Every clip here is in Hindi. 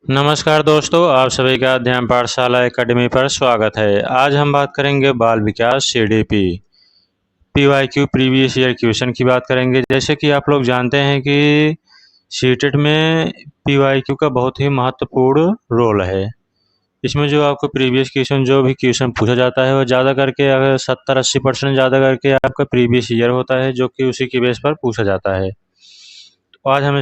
नमस्कार दोस्तों, आप सभी का अध्ययन पाठशाला एकेडमी पर स्वागत है। आज हम बात करेंगे बाल विकास CDP PYQ previous year question की बात करेंगे। जैसे कि आप लोग जानते हैं कि सीटेट में पीवाईक्यू का बहुत ही महत्वपूर्ण रोल है। इसमें जो आपको प्रीवियस क्वेश्चन जो भी क्वेश्चन पूछा जाता है वो ज़्यादा करके अगर 70-80% ज़्यादा करके आपका प्रीवियस ईयर होता है, जो कि उसी के बेस पर पूछा जाता है। तो आज हम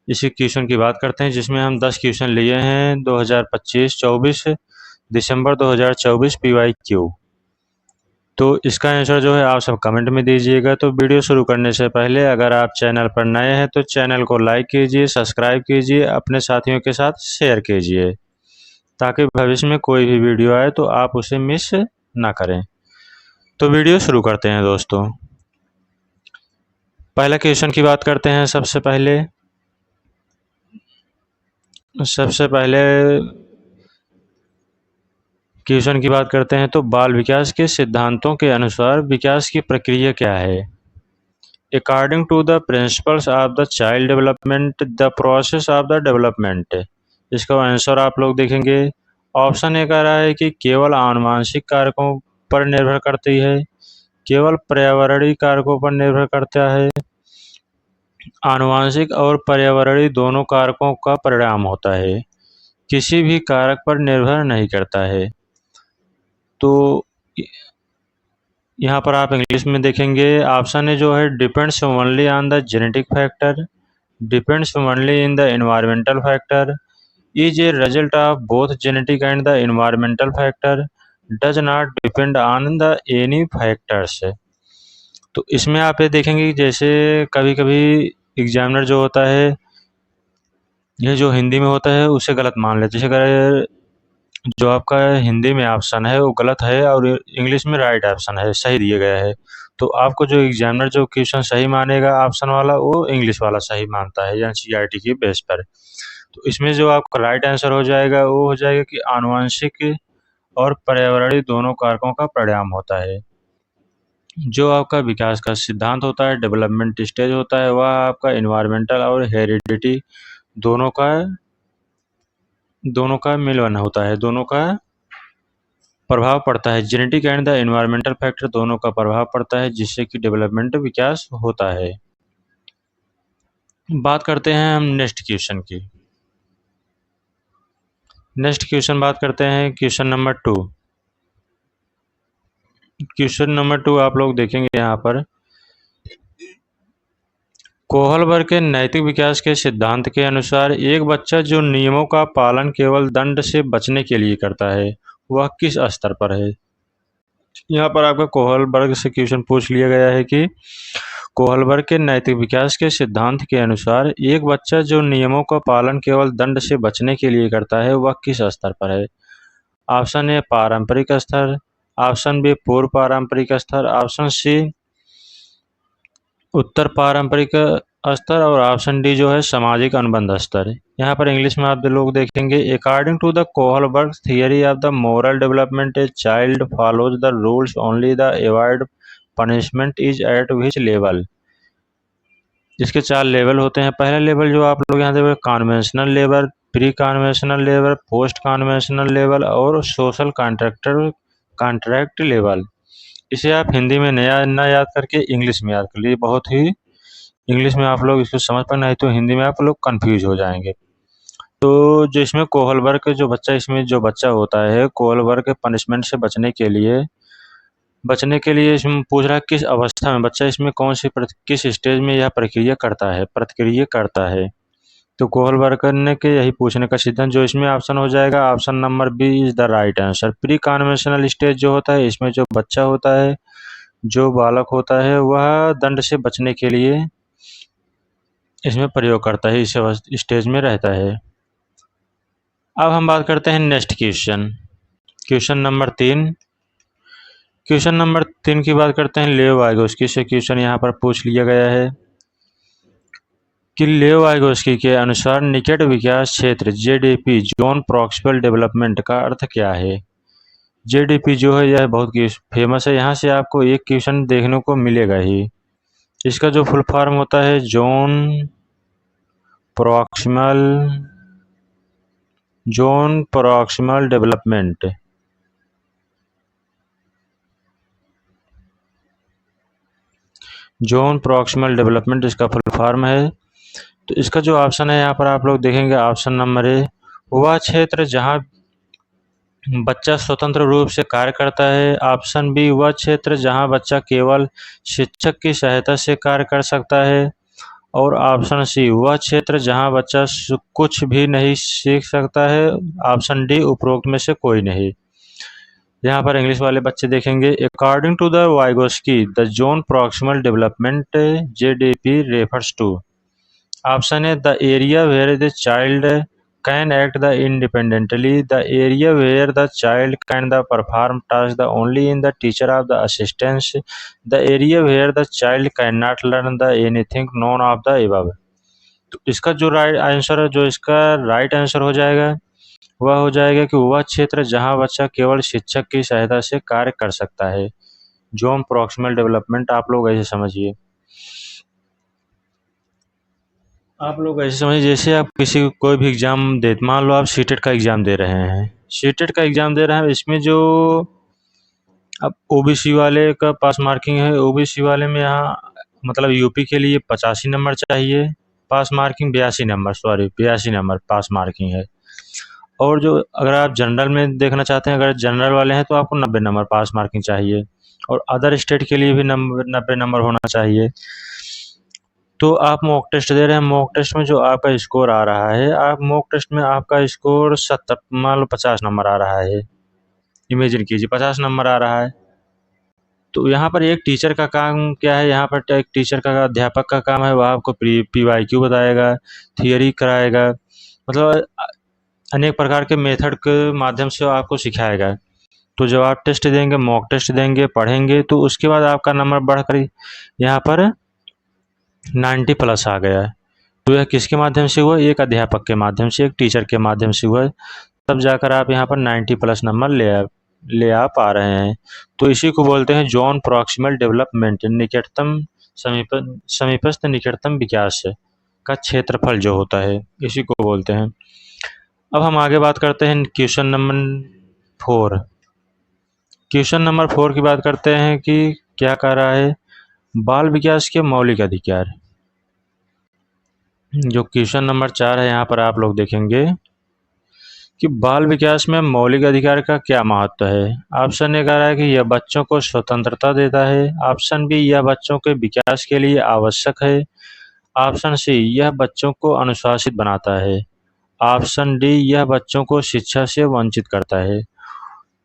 इसी क्वेश्चन की बात करते हैं, जिसमें हम 10 क्वेश्चन लिए हैं 2025-24 दिसंबर 2024 पीवाईक्यू। तो इसका आंसर जो है आप सब कमेंट में दीजिएगा। तो वीडियो शुरू करने से पहले अगर आप चैनल पर नए हैं तो चैनल को लाइक कीजिए, सब्सक्राइब कीजिए, अपने साथियों के साथ शेयर कीजिए, ताकि भविष्य में कोई भी वीडियो आए तो आप उसे मिस ना करें। तो वीडियो शुरू करते हैं दोस्तों। पहला क्वेश्चन की बात करते हैं। सबसे पहले क्वेश्चन की बात करते हैं तो बाल विकास के सिद्धांतों के अनुसार विकास की प्रक्रिया क्या है? According to the principles of the child development the process of the development. इसका आंसर आप लोग देखेंगे। ऑप्शन ए कह रहा है कि केवल आनुवंशिक कारकों पर निर्भर करती है, केवल पर्यावरणीय कारकों पर निर्भर करता है, आनुवंशिक और पर्यावरणीय दोनों कारकों का परिणाम होता है, किसी भी कारक पर निर्भर नहीं करता है। तो यहाँ पर आप इंग्लिश में देखेंगे। ऑप्शन ए जो है depends only on the genetic factor, depends only in the environmental factor, is a result of both genetic and the environmental factor, does not depend on the any factors. तो इसमें आप ये देखेंगे कि जैसे कभी कभी एग्जामिनर जो होता है, ये जो हिंदी में होता है उसे गलत मान लेते हैं। जैसे अगर जो आपका हिंदी में ऑप्शन है वो गलत है और इंग्लिश में राइट ऑप्शन है, सही दिया गया है, तो आपको जो एग्जामिनर जो क्वेश्चन सही मानेगा ऑप्शन वाला, वो इंग्लिश वाला सही मानता है एनसीईआरटी की बेस पर। तो इसमें जो आपका राइट आंसर हो जाएगा वो हो जाएगा कि आनुवंशिक और पर्यावरणीय दोनों कारकों का परिणाम होता है। जो आपका विकास का सिद्धांत होता है, डेवलपमेंट स्टेज होता है, वह आपका एनवायरमेंटल और हेरिडिटी दोनों का मिलवन होता है, दोनों का प्रभाव पड़ता है। Genetic and the environmental factor दोनों का प्रभाव पड़ता है, जिससे कि डेवलपमेंट विकास होता है। बात करते हैं हम नेक्स्ट क्वेश्चन की। नेक्स्ट क्वेश्चन बात करते हैं क्वेश्चन नंबर 2। क्वेश्चन नंबर 2 आप लोग देखेंगे यहाँ पर। कोहलबर्ग के नैतिक विकास के सिद्धांत के अनुसार एक बच्चा जो नियमों का पालन केवल दंड से बचने के लिए करता है, वह किस स्तर पर है? यहाँ पर आपका कोहलबर्ग से क्वेश्चन पूछ लिया गया है कि कोहलबर्ग के नैतिक विकास के सिद्धांत के अनुसार एक बच्चा जो नियमों का पालन केवल दंड से बचने के लिए करता है, वह किस स्तर पर है? ऑप्शन ए पारंपरिक स्तर, ऑप्शन बी पूर्व पारंपरिक स्तर, ऑप्शन सी उत्तर पारंपरिक स्तर और ऑप्शन डी जो है सामाजिक अनुबंध स्तर। यहाँ पर इंग्लिश में आप लोग देखेंगे। According to the Kohlberg theory of the moral development, a child follows the rules only the avoid punishment is at which level. इसके 4 लेवल होते हैं। पहला लेवल जो आप लोग यहाँ देखो, conventional level, pre conventional level, post conventional level और सोशल कॉन्ट्रैक्ट लेवल। इसे आप हिंदी में ना याद करके इंग्लिश में याद कर लीजिए। बहुत ही इंग्लिश में आप लोग इसको समझ पाए, नहीं तो हिंदी में आप लोग कंफ्यूज हो जाएंगे। तो जो इसमें कोहलबर्ग के इसमें जो बच्चा होता है, कोहलबर्ग के पनिशमेंट से बचने के लिए इसमें पूछ रहा है किस अवस्था में बच्चा इसमें किस स्टेज में यह प्रतिक्रिया करता है। तो कोहलबर्ग ने के यही पूछने का सिद्धांत जो इसमें ऑप्शन हो जाएगा, option number B is the right answer. Preconventional stage जो होता है, इसमें जो बच्चा होता है, जो बालक होता है, वह दंड से बचने के लिए इसमें प्रयोग करता है, इस स्टेज में रहता है। अब हम बात करते हैं next question number 3। Question number 3 की बात करते हैं। लेव वाइगोस्की से क्वेश्चन यहाँ पर पूछ लिया गया है कि लेव वाइगोस्की के अनुसार निकट विकास क्षेत्र जेडीपी जोन प्रॉक्सिमल डेवलपमेंट का अर्थ क्या है? जेडीपी जो है यह बहुत फेमस है, यहाँ से आपको एक क्वेश्चन देखने को मिलेगा ही। इसका जो फुल फॉर्म होता है zone proximal zone proximal development. Zone proximal development इसका फुल फॉर्म है। तो इसका जो ऑप्शन है यहाँ पर आप लोग देखेंगे, ऑप्शन नंबर ए, वह क्षेत्र जहाँ बच्चा स्वतंत्र रूप से कार्य करता है। ऑप्शन बी, वह क्षेत्र जहाँ बच्चा केवल शिक्षक की सहायता से कार्य कर सकता है। और ऑप्शन सी, वह क्षेत्र जहाँ बच्चा कुछ भी नहीं सीख सकता है। ऑप्शन डी, उपरोक्त में से कोई नहीं। यहाँ पर इंग्लिश वाले बच्चे देखेंगे, according to the Vygotsky the zone proximal development JDP refers to. Option है the area where the child can act the independently, the area where the child can the perform task the only in the teacher of the assistance, the area where the child can not learn the anything none of the above. तो इसका जो राइट आंसर है, जो इसका राइट आंसर हो जाएगा, वह हो जाएगा कि वह क्षेत्र जहां बच्चा केवल शिक्षक की सहायता से कार्य कर सकता है। जोन प्रॉक्सिमल डेवलपमेंट आप लोग ऐसे समझिए, जैसे आप किसी कोई भी एग्जाम दे, मान लो आप सीटेट का एग्जाम दे रहे हैं, इसमें जो अब ओबीसी वाले का पास मार्किंग है, ओबीसी वाले में यहाँ मतलब यूपी के लिए 85 नंबर चाहिए पास मार्किंग, 82 नंबर पास मार्किंग है। और जो अगर आप जनरल में देखना चाहते हैं, अगर जनरल वाले हैं तो आपको 90 नंबर पास मार्किंग चाहिए, और अदर स्टेट के लिए भी 90 नंबर होना चाहिए। तो आप मॉक टेस्ट दे रहे हैं, मॉक टेस्ट में जो आपका स्कोर आ रहा है, आप मॉक टेस्ट में आपका स्कोर 70 मान लो 50 नंबर आ रहा है, इमेजिन कीजिए 50 नंबर आ रहा है। तो यहाँ पर एक टीचर का काम क्या है, यहाँ पर एक टीचर का अध्यापक का काम है, वह आपको PYQ बताएगा, थियरी कराएगा, मतलब अनेक प्रकार के मेथड के माध्यम से आपको सिखाएगा। तो जब आप टेस्ट देंगे, मॉक टेस्ट देंगे, पढ़ेंगे, तो उसके बाद आपका नंबर बढ़कर यहाँ पर 90 प्लस आ गया है। तो यह किसके माध्यम से हुआ, एक अध्यापक के माध्यम से, एक टीचर के माध्यम से हुआ, तब जाकर आप यहाँ पर 90 प्लस नंबर ले आ पा रहे हैं। तो इसी को बोलते हैं जोन प्रॉक्सिमल डेवलपमेंट, निकटतम समीपस्थ निकटतम विकास का क्षेत्रफल जो होता है, इसी को बोलते हैं। अब हम आगे बात करते हैं क्वेश्चन नंबर 4। क्वेश्चन नंबर 4 की बात करते हैं कि क्या कह रहा है, बाल विकास के मौलिक अधिकार। जो क्वेश्चन नंबर 4 है, यहाँ पर आप लोग देखेंगे कि बाल विकास में मौलिक अधिकार का क्या महत्व है। ऑप्शन ए कह रहा है कि यह बच्चों को स्वतंत्रता देता है। ऑप्शन बी, यह बच्चों के विकास के लिए आवश्यक है। ऑप्शन सी, यह बच्चों को अनुशासित बनाता है। ऑप्शन डी, यह बच्चों को शिक्षा से वंचित करता है।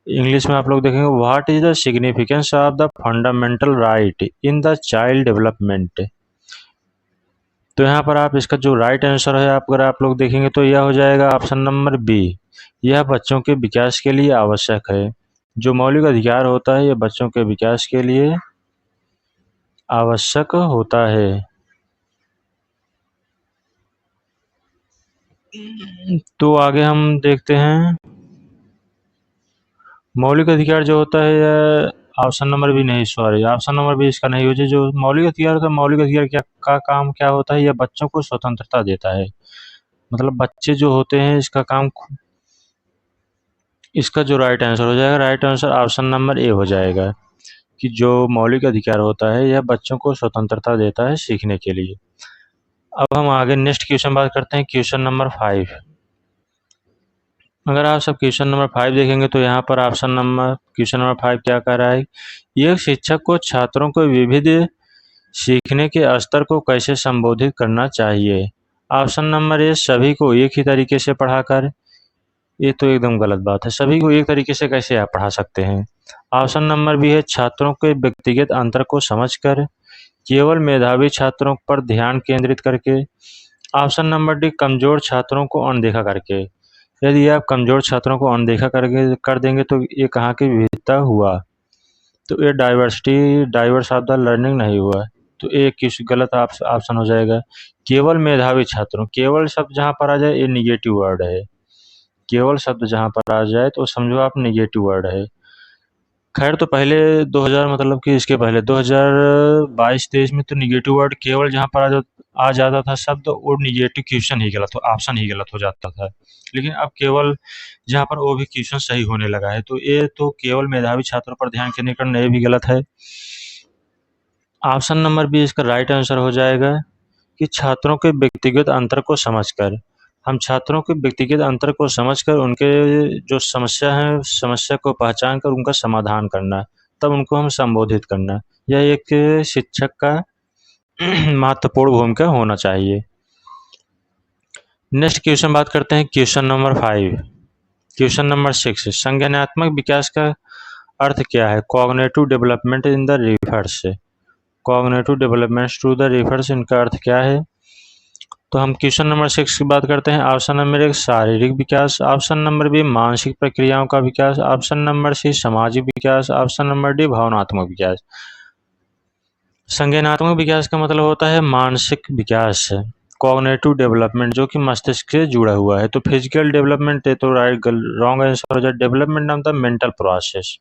इंग्लिश में आप लोग देखेंगे, what is the significance of the fundamental right in the child development. तो यहाँ पर आप इसका जो राइट आंसर है, अगर आप लोग देखेंगे तो यह हो जाएगा ऑप्शन नंबर बी, यह बच्चों के विकास के लिए आवश्यक है। जो मौलिक अधिकार होता है, यह बच्चों के विकास के लिए आवश्यक होता है। तो आगे हम देखते हैं, मौलिक अधिकार जो होता है, ऑप्शन नंबर बी नहीं, सॉरी, ऑप्शन नंबर बी इसका नहीं हो जाए। जो मौलिक अधिकार होता है, मौलिक अधिकार क्या का काम क्या होता है, यह बच्चों को स्वतंत्रता देता है। मतलब बच्चे जो होते हैं, इसका काम, इसका जो राइट आंसर हो जाएगा, right answer option number A हो जाएगा कि जो मौलिक अधिकार होता है, यह बच्चों को स्वतंत्रता देता है सीखने के लिए। अब हम आगे नेक्स्ट क्वेश्चन बात करते हैं, क्वेश्चन नंबर 5। अगर आप सब क्वेश्चन नंबर 5 देखेंगे तो यहाँ पर क्वेश्चन नंबर 5 क्या कह रहा है, एक शिक्षक को छात्रों को विविध सीखने के स्तर को कैसे संबोधित करना चाहिए। ऑप्शन नंबर ए, सभी को एक ही तरीके से पढ़ाकर। ये तो एकदम गलत बात है, सभी को एक तरीके से कैसे आप पढ़ा सकते हैं। ऑप्शन नंबर बी है, छात्रों के व्यक्तिगत अंतर को समझकर, केवल मेधावी छात्रों पर ध्यान केंद्रित करके। ऑप्शन नंबर डी, कमजोर छात्रों को अनदेखा करके। यदि आप कमजोर छात्रों को अनदेखा कर देंगे तो ये कहाँ की विविधता हुआ, तो ये डाइवर्स ऑफ द लर्निंग नहीं हुआ। तो एक किस गलत ऑप्शन हो जाएगा, केवल मेधावी छात्रों। केवल शब्द जहाँ पर आ जाए, ये निगेटिव वर्ड है। केवल शब्द जहाँ पर आ जाए तो समझो आप निगेटिव वर्ड है। खैर तो पहले 2000 मतलब कि इसके पहले 2022-23 में तो निगेटिव वर्ड केवल जहाँ पर आ जाता था शब्द और निगेटिव क्वेश्चन ही गलत हो ऑप्शन ही गलत हो जाता था। लेकिन अब केवल जहाँ पर वो भी क्वेश्चन सही होने लगा है, तो ये तो केवल मेधावी छात्रों पर ध्यान केंद्रित करना ये भी गलत है। ऑप्शन नंबर बी इसका राइट आंसर हो जाएगा कि छात्रों के व्यक्तिगत अंतर को समझकर। हम छात्रों के व्यक्तिगत अंतर को समझकर उनके जो समस्या है, समस्या को पहचान कर उनका समाधान करना, तब उनको हम संबोधित करना। यह एक शिक्षक का महत्वपूर्ण भूमिका होना चाहिए। नेक्स्ट क्वेश्चन बात करते हैं क्वेश्चन नंबर 5। क्वेश्चन नंबर 6 संज्ञानात्मक विकास का अर्थ क्या है? Cognitive development in the refers. Cognitive development to the refers इनका अर्थ क्या है? तो हम क्वेश्चन नंबर 6 की बात करते हैं। ऑप्शन नंबर 1 शारीरिक विकास, ऑप्शन नंबर बी मानसिक प्रक्रियाओं का विकास, ऑप्शन नंबर सी सामाजिक विकास, ऑप्शन नंबर डी भावनात्मक विकास। संज्ञानात्मक विकास का मतलब होता है मानसिक विकास, कॉग्निटिव डेवलपमेंट जो कि मस्तिष्क से जुड़ा हुआ है। तो फिजिकल डेवलपमेंट है तो रॉन्ग आंसर हो जाए। Development of the mental process.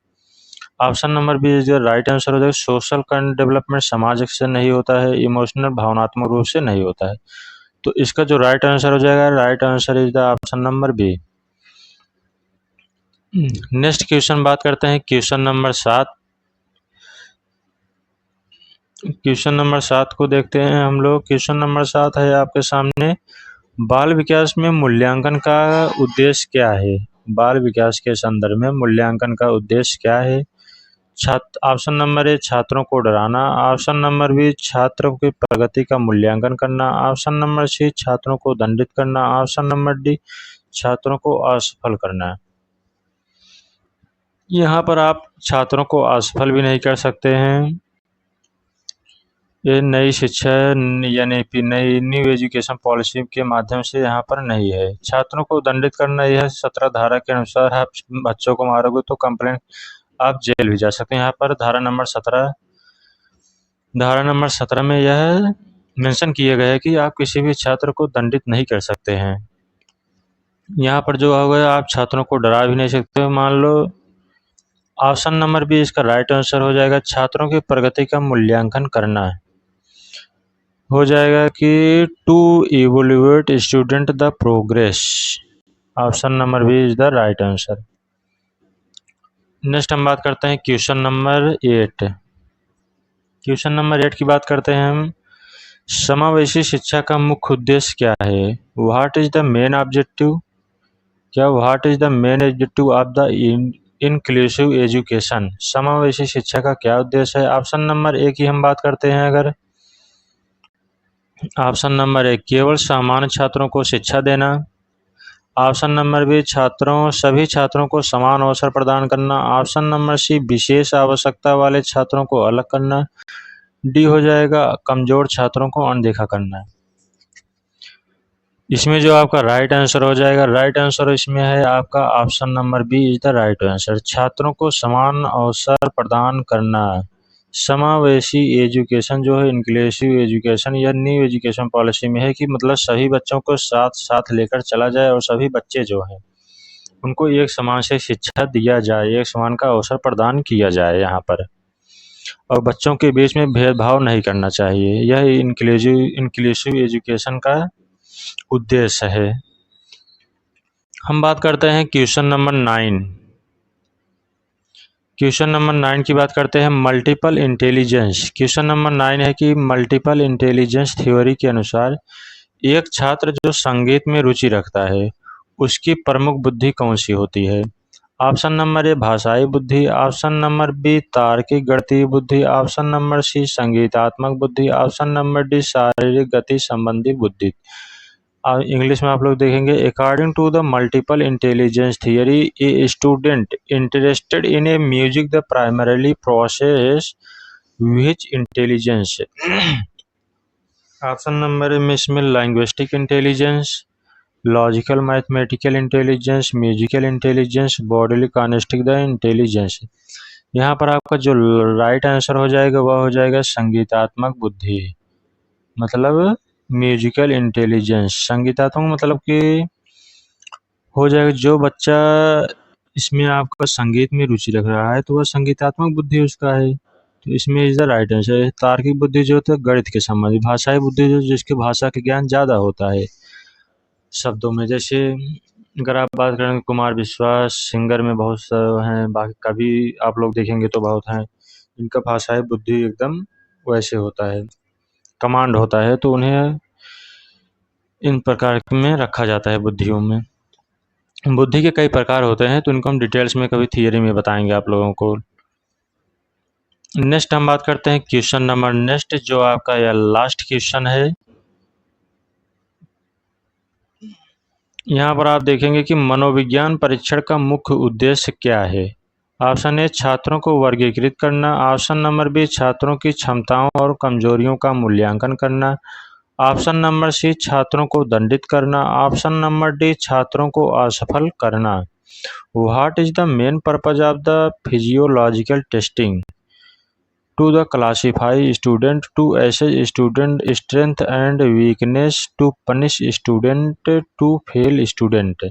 Option number B is the right answer हो जाएगा। सोशल डेवलपमेंट समाज से नहीं होता है, इमोशनल भावनात्मक रूप से नहीं होता है। तो इसका जो राइट आंसर हो जाएगा, right answer is the option number B. Next question बात करते हैं क्वेश्चन नंबर 7। क्वेश्चन नंबर 7 को देखते हैं हम लोग। क्वेश्चन नंबर 7 है आपके सामने, बाल विकास में मूल्यांकन का उद्देश्य क्या है? बाल विकास के संदर्भ में मूल्यांकन का उद्देश्य क्या है? छात्र ऑप्शन नंबर ए छात्रों को डराना, ऑप्शन नंबर बी छात्रों की प्रगति का मूल्यांकन करना, ऑप्शन नंबर सी छात्रों को दंडित करना, ऑप्शन नंबर डी छात्रों को असफल करना। यहाँ पर आप छात्रों को असफल भी नहीं कर सकते हैं। ये नई शिक्षा यानी कि नई न्यू एजुकेशन पॉलिसी के माध्यम से यहाँ पर नहीं है। छात्रों को दंडित करना, यह 17 धारा के अनुसार आप बच्चों को मारोगे तो कंप्लेंट आप जेल भी जा सकते हैं। यहाँ पर धारा नंबर 17 में यह मेंशन किया गया है कि आप किसी भी छात्र को दंडित नहीं कर सकते हैं। यहाँ पर जो होगा आप छात्रों को डरा भी नहीं सकते। मान लो ऑप्शन नंबर बी इसका राइट आंसर हो जाएगा, छात्रों की प्रगति का मूल्यांकन करना हो जाएगा कि to evaluate student the progress. Option number B is the right answer. Next हम बात करते हैं क्वेश्चन नंबर 8। क्वेश्चन नंबर 8 की बात करते हैं हम, समावेशी शिक्षा का मुख्य उद्देश्य क्या है? What is the main objective? क्या what is the main objective of the inclusive education? समावेशी शिक्षा का क्या उद्देश्य है? ऑप्शन नंबर ए की हम बात करते हैं अगर, ऑप्शन नंबर ए केवल सामान्य छात्रों को शिक्षा देना, ऑप्शन नंबर बी सभी छात्रों को समान अवसर प्रदान करना, ऑप्शन नंबर सी विशेष आवश्यकता वाले छात्रों को अलग करना, डी हो जाएगा कमजोर छात्रों को अनदेखा करना। इसमें जो आपका राइट आंसर हो जाएगा, राइट आंसर इसमें है आपका option number B is the right answer. छात्रों को समान अवसर प्रदान करना। समावेशी एजुकेशन जो है इंक्लूसिव एजुकेशन या न्यू एजुकेशन पॉलिसी में है कि मतलब सभी बच्चों को साथ साथ लेकर चला जाए और सभी बच्चे जो हैं उनको एक समान से शिक्षा दिया जाए, एक समान का अवसर प्रदान किया जाए यहाँ पर, और बच्चों के बीच में भेदभाव नहीं करना चाहिए। यह इंक्लूसिव एजुकेशन का उद्देश्य है। हम बात करते हैं क्वेश्चन नंबर 9। क्वेश्चन नंबर 9 की बात करते हैं मल्टीपल इंटेलिजेंस। क्वेश्चन नंबर 9 है कि मल्टीपल इंटेलिजेंस थ्योरी के अनुसार एक छात्र जो संगीत में रुचि रखता है उसकी प्रमुख बुद्धि कौन सी होती है? ऑप्शन नंबर ए भाषाई बुद्धि, ऑप्शन नंबर बी तार्किक गणितीय बुद्धि, ऑप्शन नंबर सी संगीतात्मक बुद्धि, ऑप्शन नंबर डी शारीरिक गति संबंधी बुद्धि। इंग्लिश में आप लोग देखेंगे, according to the multiple intelligence theory a student interested in a music the primarily process which intelligence. Option number में इसमें linguistic intelligence, logical mathematical intelligence, musical intelligence, bodily cognitive the intelligence. यहाँ पर आपका जो राइट आंसर हो जाएगा वह हो जाएगा संगीतात्मक बुद्धि, मतलब म्यूजिकल इंटेलिजेंस। संगीतात्मक मतलब कि हो जाएगा जो बच्चा इसमें आपका संगीत में रुचि रख रहा है तो वह संगीतात्मक बुद्धि उसका है, तो इसमें इज द राइट आंसर है। तार्किक बुद्धि जो होता है गणित के संबंधित, भाषाई बुद्धि जो जिसके भाषा के ज्ञान ज़्यादा होता है शब्दों में। जैसे अगर आप बात करें कुमार विश्वास सिंगर में बहुत सा हैं, बाकी कवि आप लोग देखेंगे तो बहुत हैं, इनका भाषाई बुद्धि एकदम वैसे होता है, कमांड होता है, तो उन्हें इन प्रकार में रखा जाता है बुद्धियों में। बुद्धि के कई प्रकार होते हैं तो इनको हम डिटेल्स में कभी थियरी में बताएंगे आप लोगों को। नेक्स्ट हम बात करते हैं क्वेश्चन नंबर नेक्स्ट, जो आपका यह लास्ट क्वेश्चन है। यहाँ पर आप देखेंगे कि मनोविज्ञान परीक्षण का मुख्य उद्देश्य क्या है। ऑप्शन ए छात्रों को वर्गीकृत करना, ऑप्शन नंबर बी छात्रों की क्षमताओं और कमजोरियों का मूल्यांकन करना, ऑप्शन नंबर सी छात्रों को दंडित करना, ऑप्शन नंबर डी छात्रों को असफल करना। What is the main purpose of the physiological testing? To the classify student, to assess student strength and weakness, to punish student, to fail student।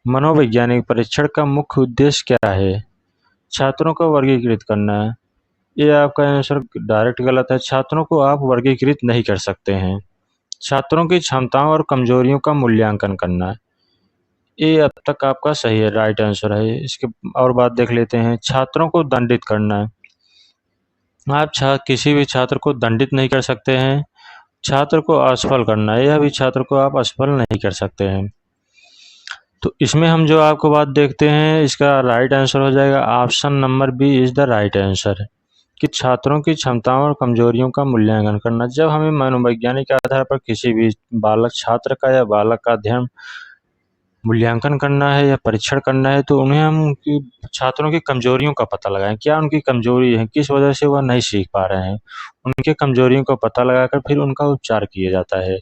मनोवैज्ञानिक परीक्षण का मुख्य उद्देश्य क्या है? छात्रों को वर्गीकृत करना है। ये आपका आंसर डायरेक्ट गलत है, छात्रों को आप वर्गीकृत नहीं कर सकते हैं। छात्रों की क्षमताओं और कमजोरियों का मूल्यांकन करना है, ये अब तक आपका सही है, राइट आंसर है। इसके और बात देख लेते हैं। छात्रों को दंडित करना है, आप किसी भी छात्र को दंडित नहीं कर सकते हैं। छात्र को असफल करना है, यह भी छात्र को आप असफल नहीं कर सकते हैं। तो इसमें हम जो आपको बात देखते हैं, इसका राइट आंसर हो जाएगा option number B is the right answer, कि छात्रों की क्षमताओं और कमजोरियों का मूल्यांकन करना। जब हमें मनोवैज्ञानिक आधार पर किसी भी बालक छात्र का या बालक का अध्ययन मूल्यांकन करना है या परीक्षण करना है, तो उन्हें हम उनकी छात्रों की कमजोरियों का पता लगाएं, क्या उनकी कमजोरी है, किस वजह से वह नहीं सीख पा रहे हैं, उनके कमजोरियों का पता लगाकर फिर उनका उपचार किया जाता है।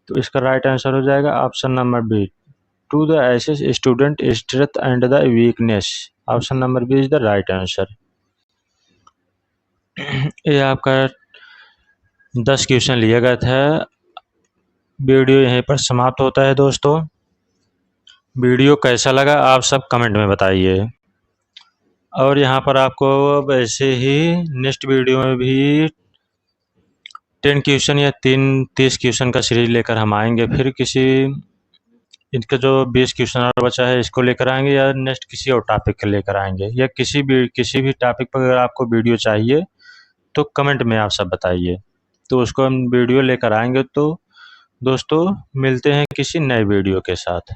तो इसका राइट आंसर हो जाएगा option number B, to the assess student strength and the weakness. Option number B is the right answer. ये आपका 10 क्वेश्चन लिया गया था। वीडियो यहीं पर समाप्त होता है दोस्तों। वीडियो कैसा लगा आप सब कमेंट में बताइए, और यहाँ पर आपको वैसे ही नेक्स्ट वीडियो में भी 10 क्वेश्चन या 30 क्वेश्चन का सीरीज लेकर हम आएंगे। फिर किसी इनका जो 20 क्वेश्चन और बचा है इसको लेकर आएंगे, या नेक्स्ट किसी और टॉपिक का लेकर आएंगे, या किसी भी टॉपिक पर अगर आपको वीडियो चाहिए तो कमेंट में आप सब बताइए, तो उसको हम वीडियो लेकर आएंगे। तो दोस्तों मिलते हैं किसी नए वीडियो के साथ।